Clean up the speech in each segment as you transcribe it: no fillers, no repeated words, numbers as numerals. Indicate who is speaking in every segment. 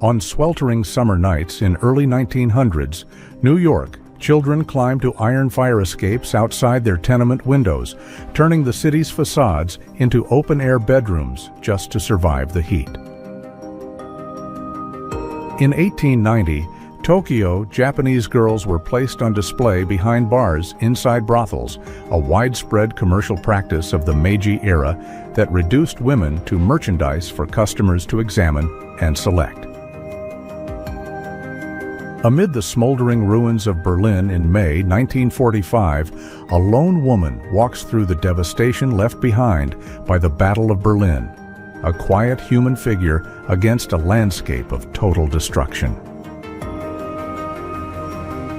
Speaker 1: On sweltering summer nights in early 1900s, New York, children climbed to iron fire escapes outside their tenement windows, turning the city's facades into open-air bedrooms just to survive the heat. In 1890, Tokyo, Japanese girls were placed on display behind bars inside brothels, a widespread commercial practice of the Meiji era that reduced women to merchandise for customers to examine and select. Amid the smoldering ruins of Berlin in May 1945, a lone woman walks through the devastation left behind by the Battle of Berlin, a quiet human figure against a landscape of total destruction.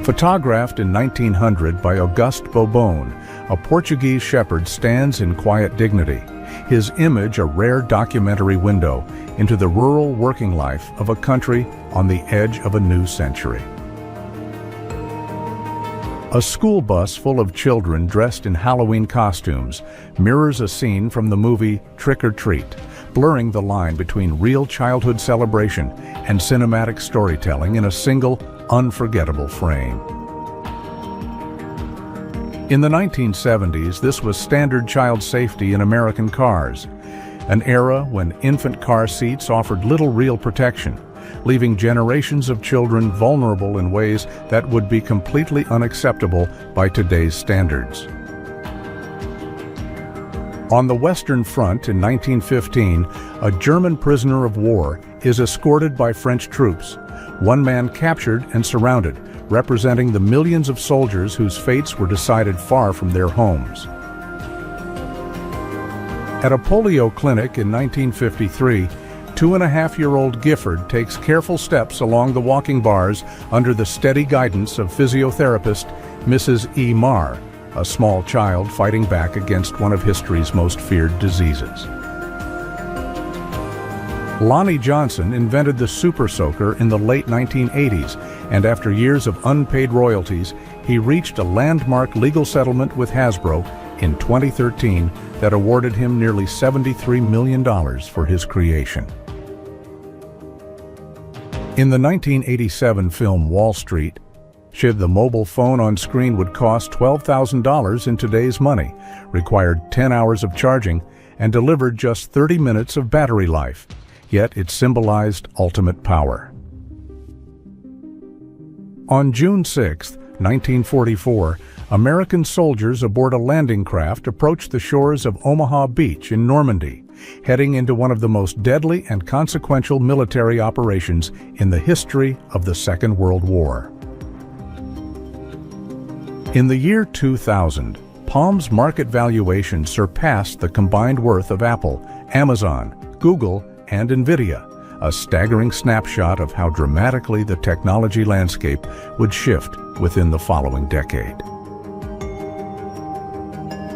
Speaker 1: Photographed in 1900 by Auguste Bobone, a Portuguese shepherd stands in quiet dignity, his image a rare documentary window into the rural working life of a country on the edge of a new century. A school bus full of children dressed in Halloween costumes mirrors a scene from the movie Trick or Treat, blurring the line between real childhood celebration and cinematic storytelling in a single, unforgettable frame. In the 1970s, this was standard child safety in American cars, an era when infant car seats offered little real protection, leaving generations of children vulnerable in ways that would be completely unacceptable by today's standards. On the Western Front in 1915, a German prisoner of war is escorted by French troops, one man captured and surrounded, representing the millions of soldiers whose fates were decided far from their homes. At a polio clinic in 1953, 2.5-year-old Gifford takes careful steps along the walking bars under the steady guidance of physiotherapist Mrs. E. Marr, a small child fighting back against one of history's most feared diseases. Lonnie Johnson invented the Super Soaker in the late 1980s, and after years of unpaid royalties, he reached a landmark legal settlement with Hasbro in 2013 that awarded him nearly $73 million for his creation. In the 1987 film Wall Street, should the mobile phone on screen would cost $12,000 in today's money, required 10 hours of charging, and delivered just 30 minutes of battery life, yet it symbolized ultimate power. On June 6, 1944, American soldiers aboard a landing craft approached the shores of Omaha Beach in Normandy, heading into one of the most deadly and consequential military operations in the history of the Second World War. In the year 2000, Palm's market valuation surpassed the combined worth of Apple, Amazon, Google, and Nvidia, a staggering snapshot of how dramatically the technology landscape would shift within the following decade.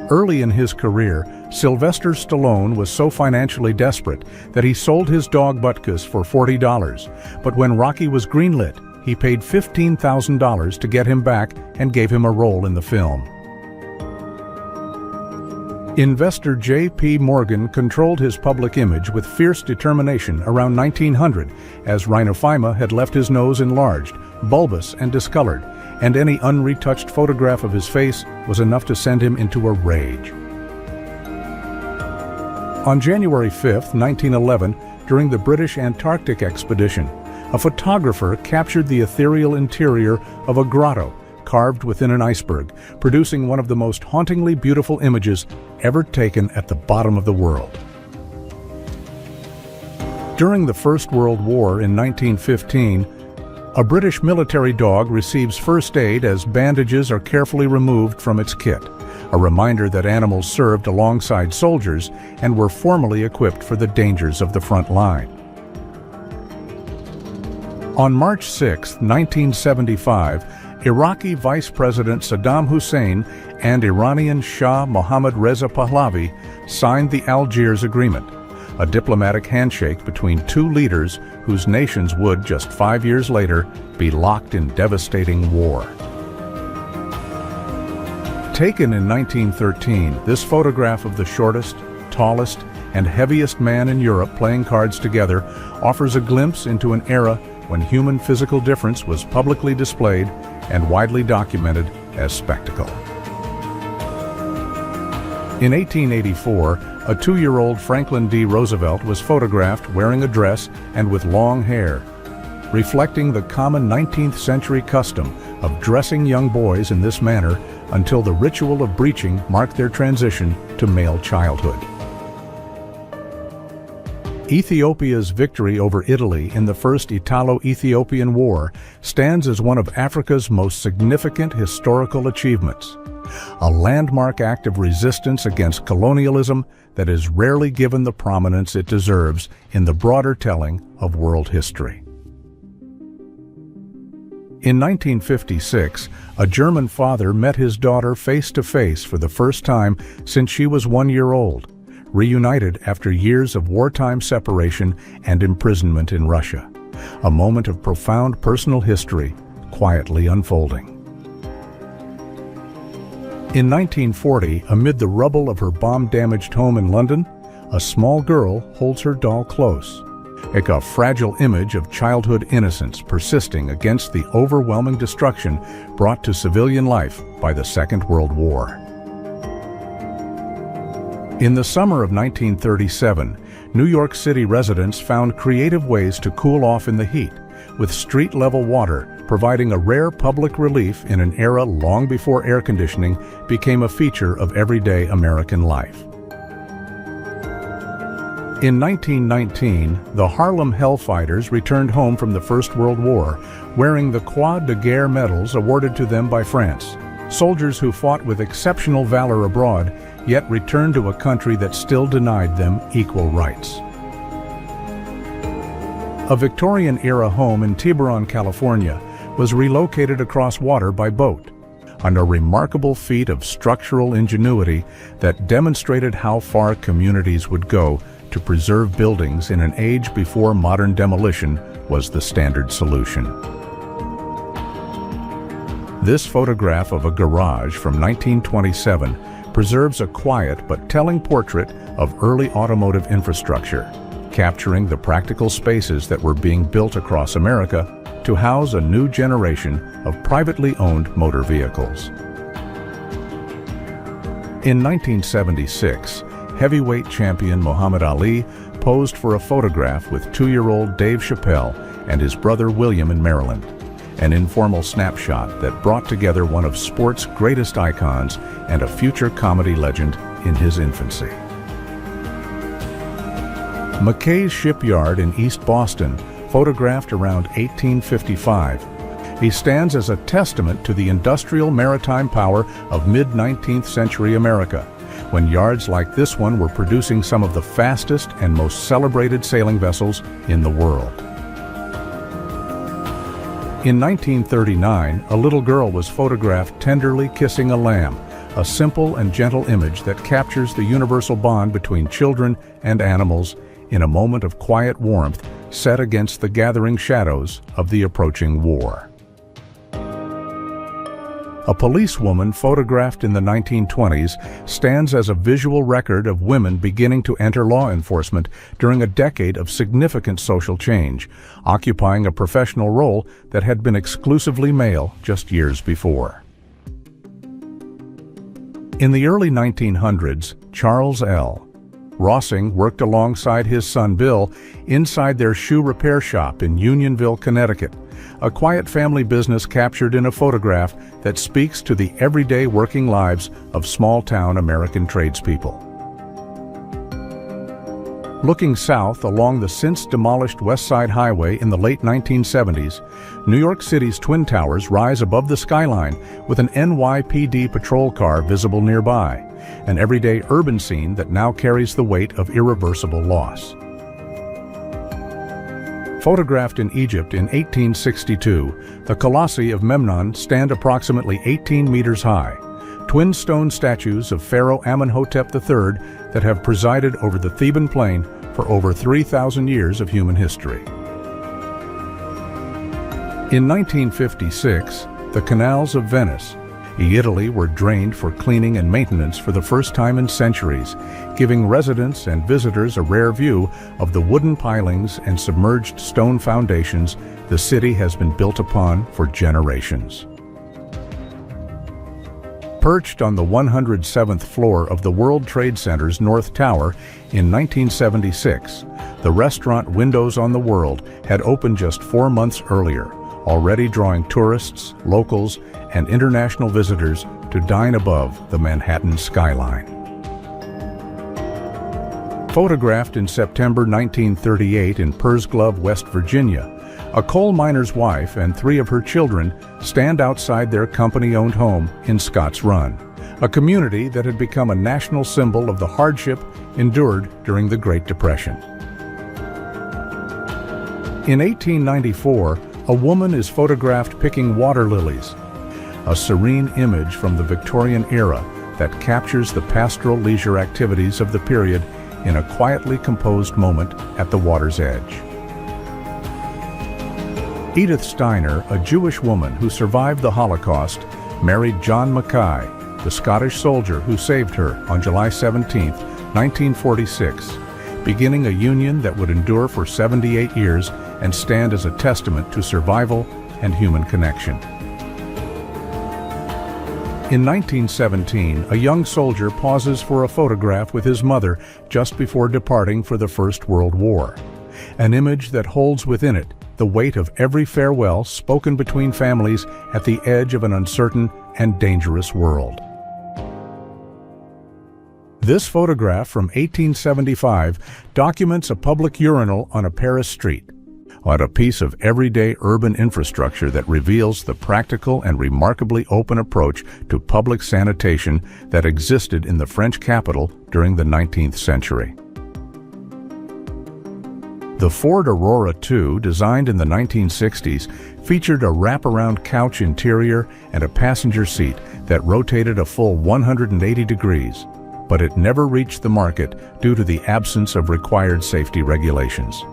Speaker 1: Early in his career, Sylvester Stallone was so financially desperate that he sold his dog Butkus for $40, but when Rocky was greenlit, he paid $15,000 to get him back and gave him a role in the film. Investor J.P. Morgan controlled his public image with fierce determination around 1900, as rhinophyma had left his nose enlarged, bulbous and discolored, and any unretouched photograph of his face was enough to send him into a rage. On January 5, 1911, during the British Antarctic expedition, a photographer captured the ethereal interior of a grotto carved within an iceberg, producing one of the most hauntingly beautiful images ever taken at the bottom of the world. During the First World War in 1915, a British military dog receives first aid as bandages are carefully removed from its kit, a reminder that animals served alongside soldiers and were formally equipped for the dangers of the front line. On March 6, 1975, Iraqi Vice President Saddam Hussein and Iranian Shah Mohammad Reza Pahlavi signed the Algiers Agreement, a diplomatic handshake between two leaders whose nations would, just 5 years later, be locked in devastating war. Taken in 1913, this photograph of the shortest, tallest, and heaviest man in Europe playing cards together offers a glimpse into an era when human physical difference was publicly displayed and widely documented as spectacle. In 1884, a 2-year-old Franklin D. Roosevelt was photographed wearing a dress and with long hair, reflecting the common 19th century custom of dressing young boys in this manner until the ritual of breeching marked their transition to male childhood. Ethiopia's victory over Italy in the First Italo-Ethiopian War stands as one of Africa's most significant historical achievements, a landmark act of resistance against colonialism that is rarely given the prominence it deserves in the broader telling of world history. In 1956, a German father met his daughter face to face for the first time since she was 1 year old, reunited after years of wartime separation and imprisonment in Russia, a moment of profound personal history quietly unfolding. In 1940, amid the rubble of her bomb-damaged home in London, a small girl holds her doll close, a fragile image of childhood innocence persisting against the overwhelming destruction brought to civilian life by the Second World War. In the summer of 1937, New York City residents found creative ways to cool off in the heat, with street-level water providing a rare public relief in an era long before air conditioning became a feature of everyday American life. In 1919, the Harlem Hellfighters returned home from the First World War, wearing the Croix de Guerre medals awarded to them by France, soldiers who fought with exceptional valor abroad, yet returned to a country that still denied them equal rights. A Victorian-era home in Tiburon, California, was relocated across water by boat, on a remarkable feat of structural ingenuity that demonstrated how far communities would go to preserve buildings in an age before modern demolition was the standard solution. This photograph of a garage from 1927 preserves a quiet but telling portrait of early automotive infrastructure, capturing the practical spaces that were being built across America to house a new generation of privately owned motor vehicles. In 1976, heavyweight champion Muhammad Ali posed for a photograph with 2-year-old Dave Chappelle and his brother William in Maryland, an informal snapshot that brought together one of sport's greatest icons and a future comedy legend in his infancy. McKay's Shipyard in East Boston, photographed around 1855, he stands as a testament to the industrial maritime power of mid-19th century America, when yards like this one were producing some of the fastest and most celebrated sailing vessels in the world. In 1939, a little girl was photographed tenderly kissing a lamb, a simple and gentle image that captures the universal bond between children and animals in a moment of quiet warmth set against the gathering shadows of the approaching war. A policewoman photographed in the 1920s stands as a visual record of women beginning to enter law enforcement during a decade of significant social change, occupying a professional role that had been exclusively male just years before. In the early 1900s, Charles L. Rossing worked alongside his son Bill inside their shoe repair shop in Unionville, Connecticut, a quiet family business captured in a photograph that speaks to the everyday working lives of small-town American tradespeople. Looking south along the since-demolished West Side Highway in the late 1970s, New York City's Twin Towers rise above the skyline with an NYPD patrol car visible nearby, an everyday urban scene that now carries the weight of irreversible loss. Photographed in Egypt in 1862, the Colossi of Memnon stand approximately 18 meters high, twin stone statues of Pharaoh Amenhotep III that have presided over the Theban plain for over 3,000 years of human history. In 1956, the Canals of Venice, Italy were drained for cleaning and maintenance for the first time in centuries, giving residents and visitors a rare view of the wooden pilings and submerged stone foundations the city has been built upon for generations. Perched on the 107th floor of the World Trade Center's North Tower in 1976, the restaurant Windows on the World had opened just 4 months earlier, already drawing tourists, locals, and international visitors to dine above the Manhattan skyline. Photographed in September 1938 in Pursglove, West Virginia, a coal miner's wife and 3 of her children stand outside their company-owned home in Scotts Run, a community that had become a national symbol of the hardship endured during the Great Depression. In 1894, a woman is photographed picking water lilies, a serene image from the Victorian era that captures the pastoral leisure activities of the period in a quietly composed moment at the water's edge. Edith Steiner, a Jewish woman who survived the Holocaust, married John Mackay, the Scottish soldier who saved her on July 17, 1946, beginning a union that would endure for 78 years and stand as a testament to survival and human connection. In 1917, a young soldier pauses for a photograph with his mother just before departing for the First World War, an image that holds within it the weight of every farewell spoken between families at the edge of an uncertain and dangerous world. This photograph from 1875 documents a public urinal on a Paris street, on a piece of everyday urban infrastructure that reveals the practical and remarkably open approach to public sanitation that existed in the French capital during the 19th century. The Ford Aurora II, designed in the 1960s, featured a wraparound couch interior and a passenger seat that rotated a full 180 degrees, but it never reached the market due to the absence of required safety regulations.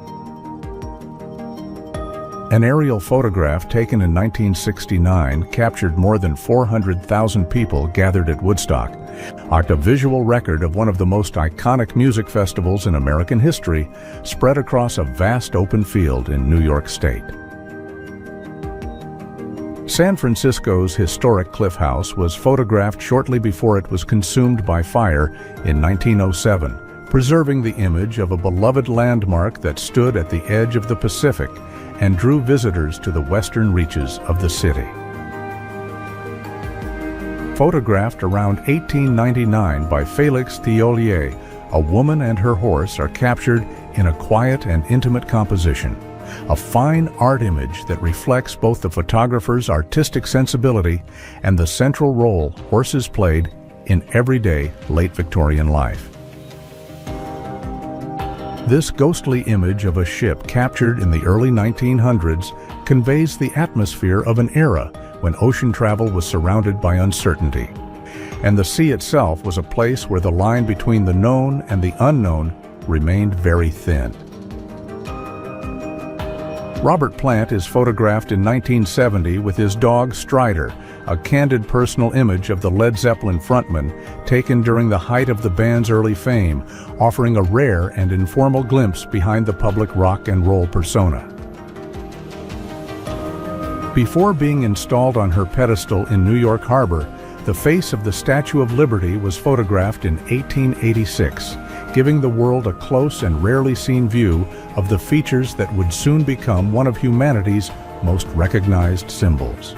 Speaker 1: An aerial photograph taken in 1969 captured more than 400,000 people gathered at Woodstock, a visual record of one of the most iconic music festivals in American history, spread across a vast open field in New York State. San Francisco's historic Cliff House was photographed shortly before it was consumed by fire in 1907, preserving the image of a beloved landmark that stood at the edge of the Pacific and drew visitors to the western reaches of the city. Photographed around 1899 by Félix Thiollier, a woman and her horse are captured in a quiet and intimate composition, a fine art image that reflects both the photographer's artistic sensibility and the central role horses played in everyday late Victorian life. This ghostly image of a ship captured in the early 1900s conveys the atmosphere of an era when ocean travel was surrounded by uncertainty, and the sea itself was a place where the line between the known and the unknown remained very thin. Robert Plant is photographed in 1970 with his dog Strider, a candid personal image of the Led Zeppelin frontman taken during the height of the band's early fame, offering a rare and informal glimpse behind the public rock and roll persona. Before being installed on her pedestal in New York Harbor, the face of the Statue of Liberty was photographed in 1886, giving the world a close and rarely seen view of the features that would soon become one of humanity's most recognized symbols.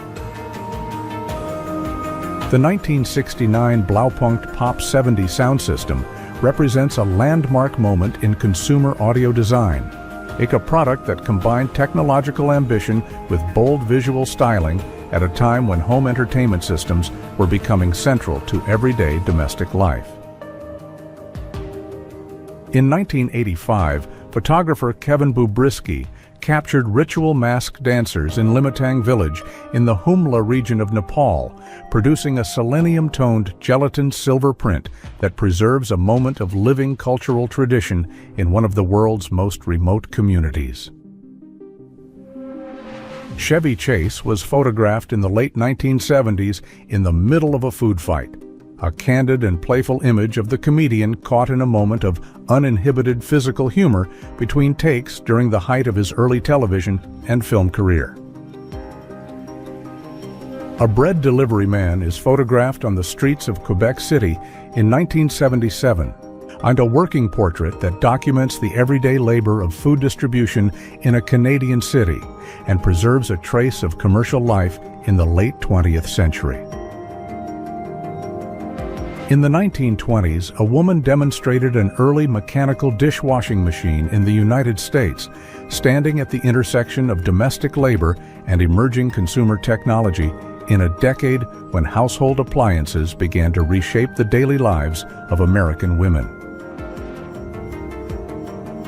Speaker 1: The 1969 Blaupunkt Pop 70 sound system represents a landmark moment in consumer audio design, a product that combined technological ambition with bold visual styling at a time when home entertainment systems were becoming central to everyday domestic life. In 1985, photographer Kevin Bubrisky captured ritual masked dancers in Limitang village in the Humla region of Nepal, producing a selenium-toned gelatin silver print that preserves a moment of living cultural tradition in one of the world's most remote communities. Chevy Chase was photographed in the late 1970s in the middle of a food fight. A candid and playful image of the comedian caught in a moment of uninhibited physical humor between takes during the height of his early television and film career. A bread delivery man is photographed on the streets of Quebec City in 1977, and a working portrait that documents the everyday labor of food distribution in a Canadian city and preserves a trace of commercial life in the late 20th century. In the 1920s, a woman demonstrated an early mechanical dishwashing machine in the United States, standing at the intersection of domestic labor and emerging consumer technology in a decade when household appliances began to reshape the daily lives of American women.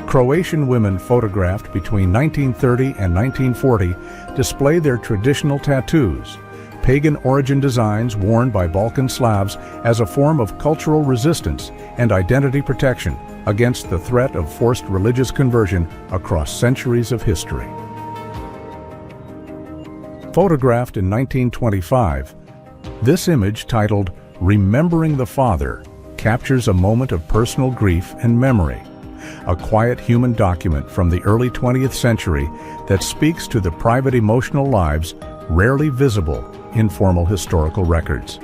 Speaker 1: Croatian women photographed between 1930 and 1940 display their traditional tattoos, pagan origin designs worn by Balkan Slavs as a form of cultural resistance and identity protection against the threat of forced religious conversion across centuries of history. Photographed in 1925, this image, titled "Remembering the Father," captures a moment of personal grief and memory, a quiet human document from the early 20th century that speaks to the private emotional lives rarely visible in formal historical records.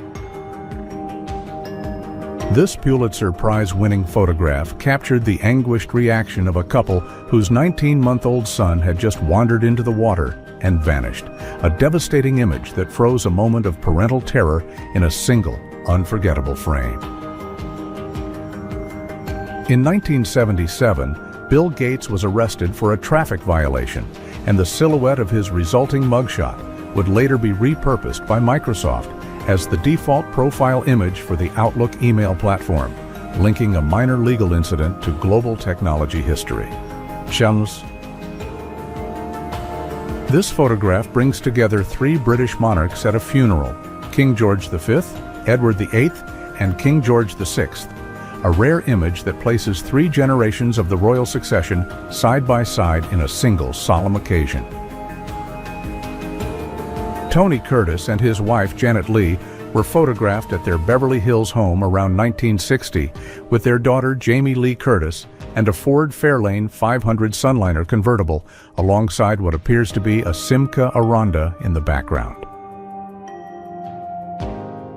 Speaker 1: This Pulitzer Prize-winning photograph captured the anguished reaction of a couple whose 19-month-old son had just wandered into the water and vanished, a devastating image that froze a moment of parental terror in a single, unforgettable frame. In 1977, Bill Gates was arrested for a traffic violation, and the silhouette of his resulting mugshot would later be repurposed by Microsoft as the default profile image for the Outlook email platform, linking a minor legal incident to global technology history. Chums. This photograph brings together three British monarchs at a funeral: King George V, Edward VIII, and King George VI, a rare image that places three generations of the royal succession side by side in a single solemn occasion. Tony Curtis and his wife Janet Leigh were photographed at their Beverly Hills home around 1960 with their daughter Jamie Lee Curtis and a Ford Fairlane 500 Sunliner convertible alongside what appears to be a Simca Aranda in the background.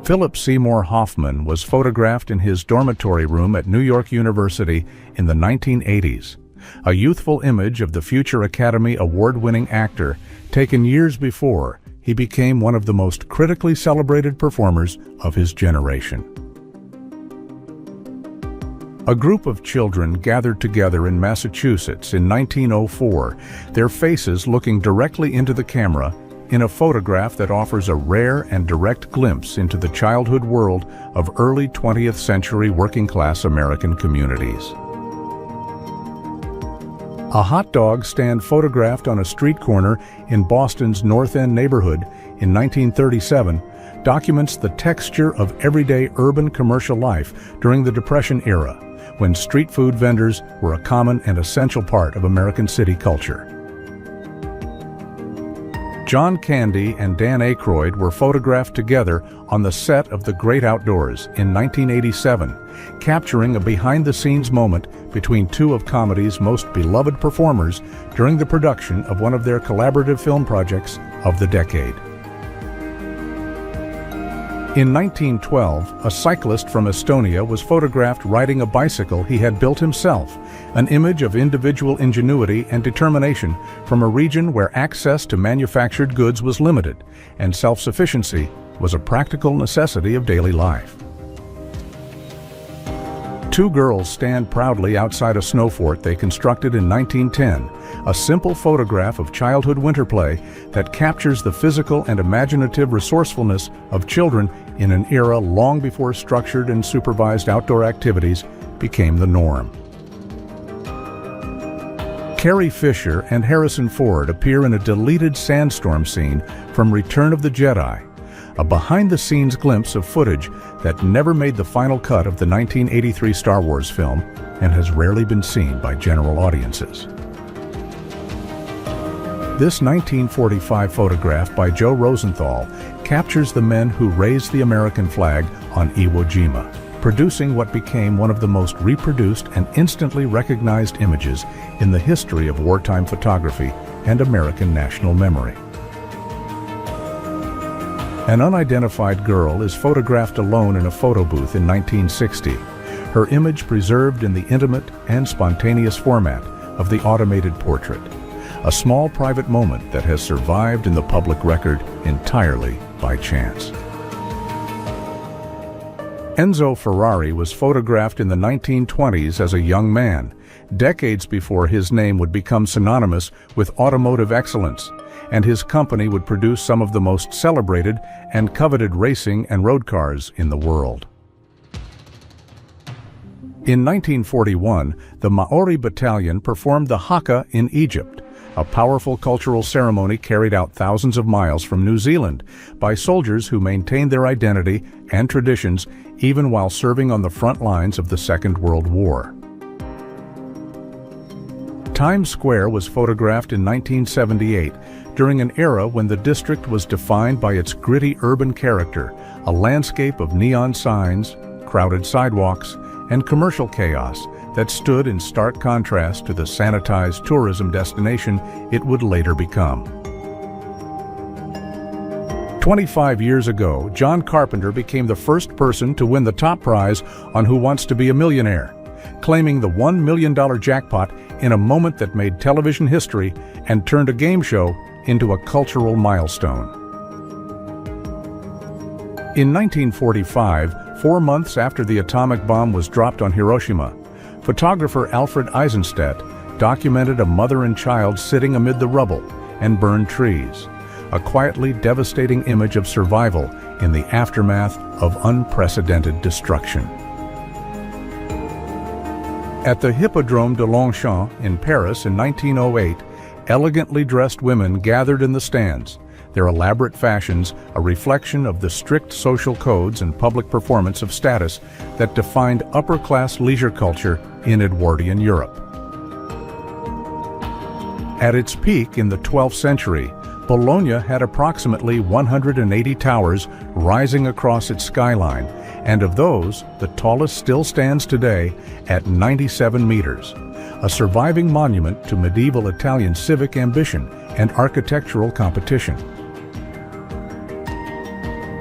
Speaker 1: Philip Seymour Hoffman was photographed in his dormitory room at New York University in the 1980s, a youthful image of the future Academy Award-winning actor taken years before he became one of the most critically celebrated performers of his generation. A group of children gathered together in Massachusetts in 1904, their faces looking directly into the camera in a photograph that offers a rare and direct glimpse into the childhood world of early 20th century working-class American communities. A hot dog stand photographed on a street corner in Boston's North End neighborhood in 1937 documents the texture of everyday urban commercial life during the Depression era, when street food vendors were a common and essential part of American city culture. John Candy and Dan Aykroyd were photographed together on the set of The Great Outdoors in 1987, capturing a behind-the-scenes moment between two of comedy's most beloved performers during the production of one of their collaborative film projects of the decade. In 1912, a cyclist from Estonia was photographed riding a bicycle he had built himself, an image of individual ingenuity and determination from a region where access to manufactured goods was limited, and self-sufficiency was a practical necessity of daily life. Two girls stand proudly outside a snow fort they constructed in 1910, a simple photograph of childhood winter play that captures the physical and imaginative resourcefulness of children in an era long before structured and supervised outdoor activities became the norm. Carrie Fisher and Harrison Ford appear in a deleted sandstorm scene from Return of the Jedi, a behind-the-scenes glimpse of footage that never made the final cut of the 1983 Star Wars film and has rarely been seen by general audiences. This 1945 photograph by Joe Rosenthal captures the men who raised the American flag on Iwo Jima, producing what became one of the most reproduced and instantly recognized images in the history of wartime photography and American national memory. An unidentified girl is photographed alone in a photo booth in 1960, her image preserved in the intimate and spontaneous format of the automated portrait, a small private moment that has survived in the public record entirely by chance. Enzo Ferrari was photographed in the 1920s as a young man, decades before his name would become synonymous with automotive excellence, and his company would produce some of the most celebrated and coveted racing and road cars in the world. In 1941, the Maori Battalion performed the haka in Egypt, a powerful cultural ceremony carried out thousands of miles from New Zealand by soldiers who maintained their identity and traditions even while serving on the front lines of the Second World War. Times Square was photographed in 1978 during an era when the district was defined by its gritty urban character, a landscape of neon signs, crowded sidewalks, and commercial chaos that stood in stark contrast to the sanitized tourism destination it would later become. 25 years ago, John Carpenter became the first person to win the top prize on Who Wants to Be a Millionaire, claiming the $1 million jackpot in a moment that made television history and turned a game show into a cultural milestone. In 1945, 4 months after the atomic bomb was dropped on Hiroshima, photographer Alfred Eisenstadt documented a mother and child sitting amid the rubble and burned trees, a quietly devastating image of survival in the aftermath of unprecedented destruction. At the Hippodrome de Longchamp in Paris in 1908, elegantly dressed women gathered in the stands, their elaborate fashions a reflection of the strict social codes and public performance of status that defined upper-class leisure culture in Edwardian Europe. At its peak in the 12th century, Bologna had approximately 180 towers rising across its skyline, and of those, the tallest still stands today at 97 meters, a surviving monument to medieval Italian civic ambition and architectural competition.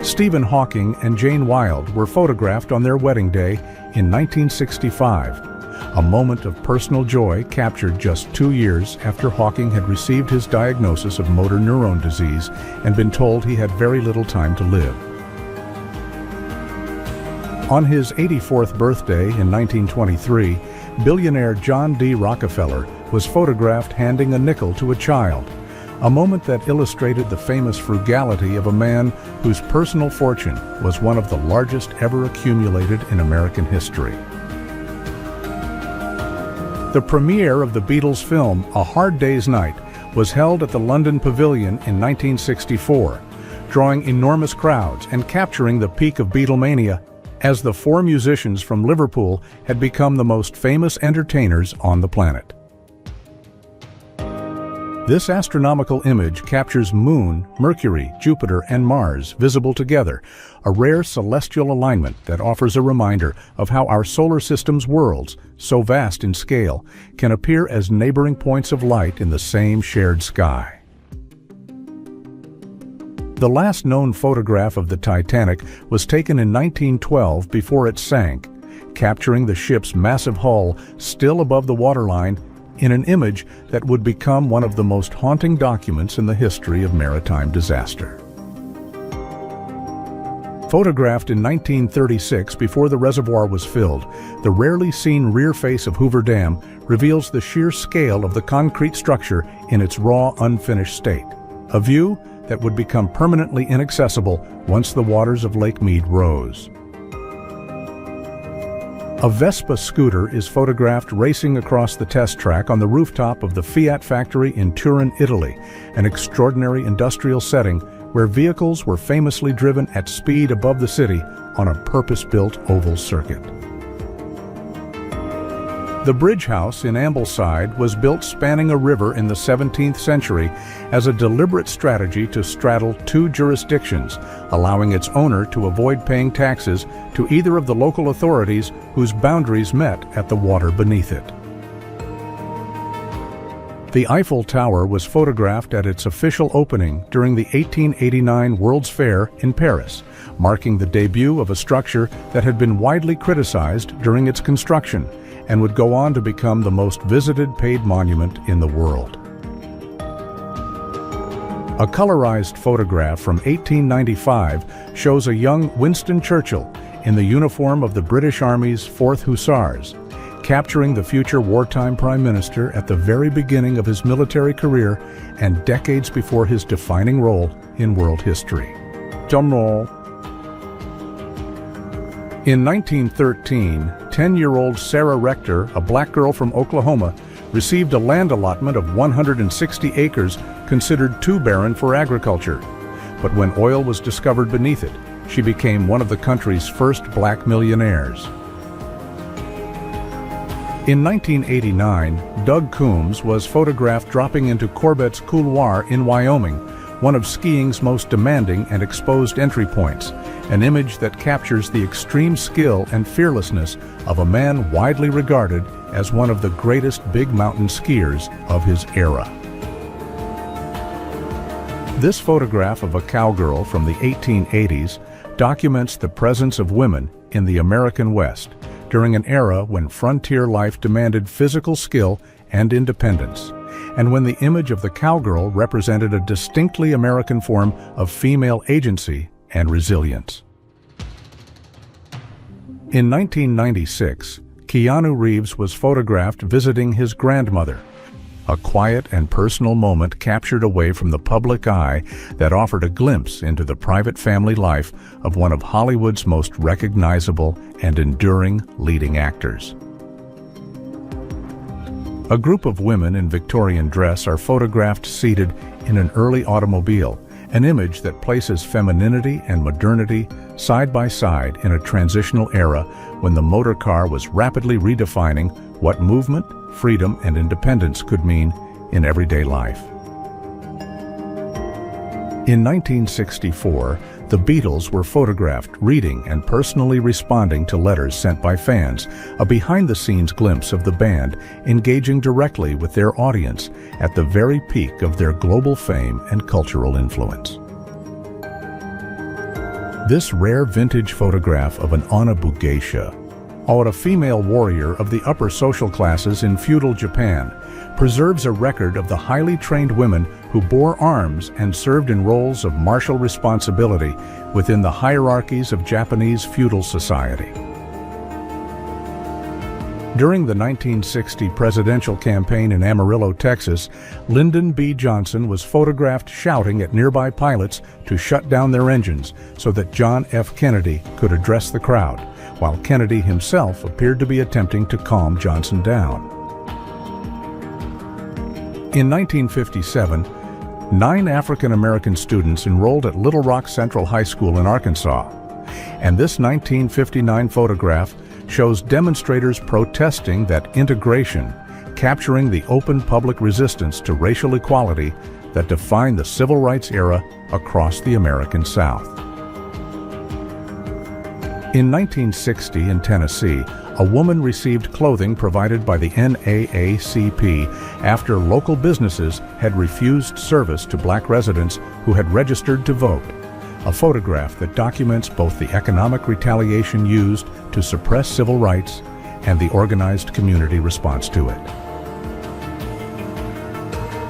Speaker 1: Stephen Hawking and Jane Wilde were photographed on their wedding day in 1965, a moment of personal joy captured just 2 years after Hawking had received his diagnosis of motor neuron disease and been told he had very little time to live. On his 84th birthday in 1923, billionaire John D. Rockefeller was photographed handing a nickel to a child, a moment that illustrated the famous frugality of a man whose personal fortune was one of the largest ever accumulated in American history. The premiere of the Beatles' film A Hard Day's Night was held at the London Pavilion in 1964, drawing enormous crowds and capturing the peak of Beatlemania as the 4 musicians from Liverpool had become the most famous entertainers on the planet. This astronomical image captures Moon, Mercury, Jupiter, and Mars visible together, a rare celestial alignment that offers a reminder of how our solar system's worlds, so vast in scale, can appear as neighboring points of light in the same shared sky. The last known photograph of the Titanic was taken in 1912 before it sank, capturing the ship's massive hull still above the waterline in an image that would become one of the most haunting documents in the history of maritime disaster. Photographed in 1936 before the reservoir was filled, the rarely seen rear face of Hoover Dam reveals the sheer scale of the concrete structure in its raw, unfinished state, a view that would become permanently inaccessible once the waters of Lake Mead rose. A Vespa scooter is photographed racing across the test track on the rooftop of the Fiat factory in Turin, Italy, an extraordinary industrial setting where vehicles were famously driven at speed above the city on a purpose-built oval circuit. The Bridge House in Ambleside was built spanning a river in the 17th century as a deliberate strategy to straddle two jurisdictions, allowing its owner to avoid paying taxes to either of the local authorities whose boundaries met at the water beneath it. The Eiffel Tower was photographed at its official opening during the 1889 World's Fair in Paris, marking the debut of a structure that had been widely criticized during its construction and would go on to become the most visited paid monument in the world. A colorized photograph from 1895 shows a young Winston Churchill in the uniform of the British Army's 4th Hussars, capturing the future wartime prime minister at the very beginning of his military career and decades before his defining role in world history. In 1913, 10-year-old Sarah Rector, a black girl from Oklahoma, received a land allotment of 160 acres considered too barren for agriculture. But when oil was discovered beneath it, she became one of the country's first black millionaires. In 1989, Doug Coombs was photographed dropping into Corbett's Couloir in Wyoming, one of skiing's most demanding and exposed entry points, an image that captures the extreme skill and fearlessness of a man widely regarded as one of the greatest big mountain skiers of his era. This photograph of a cowgirl from the 1880s documents the presence of women in the American West during an era when frontier life demanded physical skill and independence, and when the image of the cowgirl represented a distinctly American form of female agency and resilience. In 1996, Keanu Reeves was photographed visiting his grandmother, a quiet and personal moment captured away from the public eye that offered a glimpse into the private family life of one of Hollywood's most recognizable and enduring leading actors. A group of women in Victorian dress are photographed seated in an early automobile, an image that places femininity and modernity side by side in a transitional era when the motor car was rapidly redefining what movement, freedom, and independence could mean in everyday life. In 1964, the Beatles were photographed reading and personally responding to letters sent by fans, a behind-the-scenes glimpse of the band engaging directly with their audience at the very peak of their global fame and cultural influence. This rare vintage photograph of an Onabu geisha, or a female warrior of the upper social classes in feudal Japan, preserves a record of the highly trained women who bore arms and served in roles of martial responsibility within the hierarchies of Japanese feudal society. During the 1960 presidential campaign in Amarillo, Texas, Lyndon B. Johnson was photographed shouting at nearby pilots to shut down their engines so that John F. Kennedy could address the crowd, while Kennedy himself appeared to be attempting to calm Johnson down. In 1957, 9 African-American students enrolled at Little Rock Central High School in Arkansas, and this 1959 photograph shows demonstrators protesting that integration, capturing the open public resistance to racial equality that defined the civil rights era across the American South. In 1960 in Tennessee, a woman received clothing provided by the NAACP after local businesses had refused service to black residents who had registered to vote, a photograph that documents both the economic retaliation used to suppress civil rights and the organized community response to it.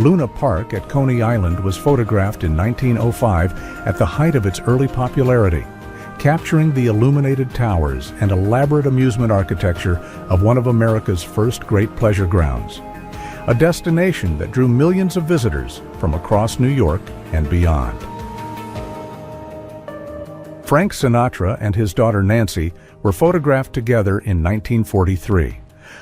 Speaker 1: Luna Park at Coney Island was photographed in 1905 at the height of its early popularity, capturing the illuminated towers and elaborate amusement architecture of one of America's first great pleasure grounds, a destination that drew millions of visitors from across New York and beyond. Frank Sinatra and his daughter Nancy were photographed together in 1943,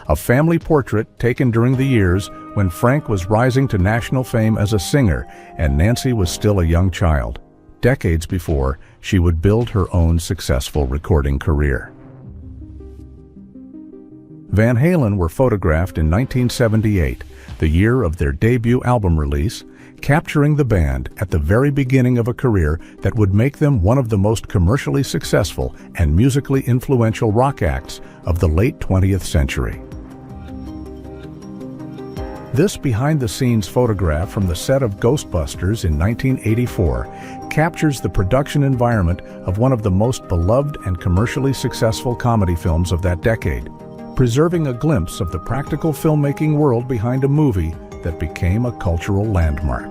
Speaker 1: a family portrait taken during the years when Frank was rising to national fame as a singer and Nancy was still a young child, decades before she would build her own successful recording career. Van Halen were photographed in 1978, the year of their debut album release, capturing the band at the very beginning of a career that would make them one of the most commercially successful and musically influential rock acts of the late 20th century. This behind-the-scenes photograph from the set of Ghostbusters in 1984 captures the production environment of one of the most beloved and commercially successful comedy films of that decade, preserving a glimpse of the practical filmmaking world behind a movie that became a cultural landmark.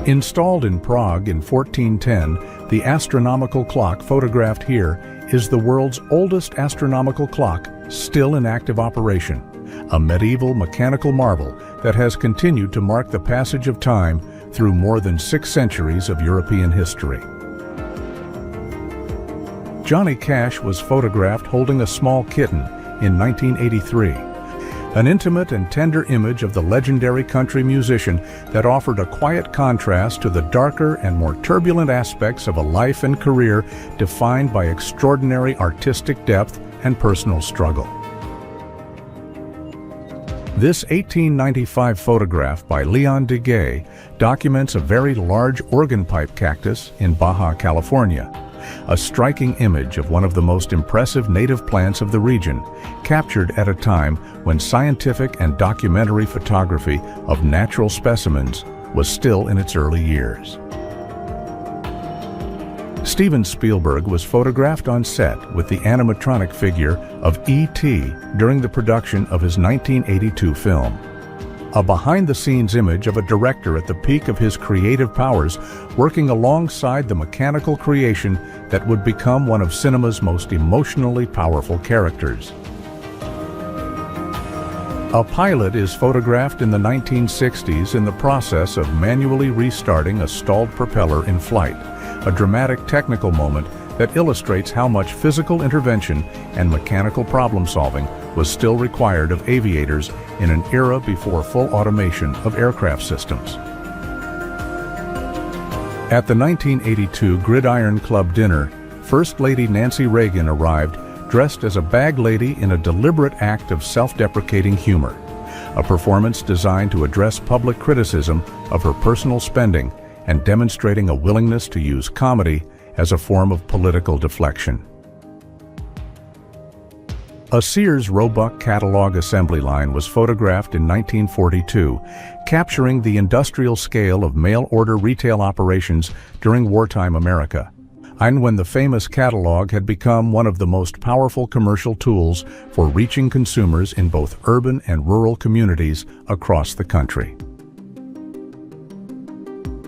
Speaker 1: Installed in Prague in 1410, the astronomical clock photographed here is the world's oldest astronomical clock still in active operation, a medieval mechanical marvel that has continued to mark the passage of time through more than 6 centuries of European history. Johnny Cash was photographed holding a small kitten in 1983, an intimate and tender image of the legendary country musician that offered a quiet contrast to the darker and more turbulent aspects of a life and career defined by extraordinary artistic depth and personal struggle. This 1895 photograph by Leon Deguay documents a very large organ pipe cactus in Baja California, a striking image of one of the most impressive native plants of the region, captured at a time when scientific and documentary photography of natural specimens was still in its early years. Steven Spielberg was photographed on set with the animatronic figure of E.T. during the production of his 1982 film. A behind-the-scenes image of a director at the peak of his creative powers working alongside the mechanical creation that would become one of cinema's most emotionally powerful characters. A pilot is photographed in the 1960s in the process of manually restarting a stalled propeller in flight, a dramatic technical moment that illustrates how much physical intervention and mechanical problem-solving was still required of aviators in an era before full automation of aircraft systems. At the 1982 Gridiron Club dinner, First Lady Nancy Reagan arrived dressed as a bag lady in a deliberate act of self-deprecating humor, a performance designed to address public criticism of her personal spending and demonstrating a willingness to use comedy as a form of political deflection. A Sears Roebuck catalog assembly line was photographed in 1942, capturing the industrial scale of mail-order retail operations during wartime America, and when the famous catalog had become one of the most powerful commercial tools for reaching consumers in both urban and rural communities across the country.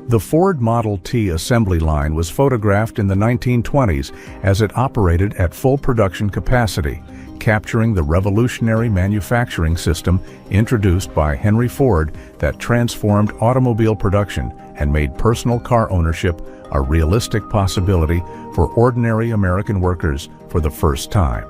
Speaker 1: The Ford Model T assembly line was photographed in the 1920s as it operated at full production capacity, capturing the revolutionary manufacturing system introduced by Henry Ford that transformed automobile production and made personal car ownership a realistic possibility for ordinary American workers for the first time.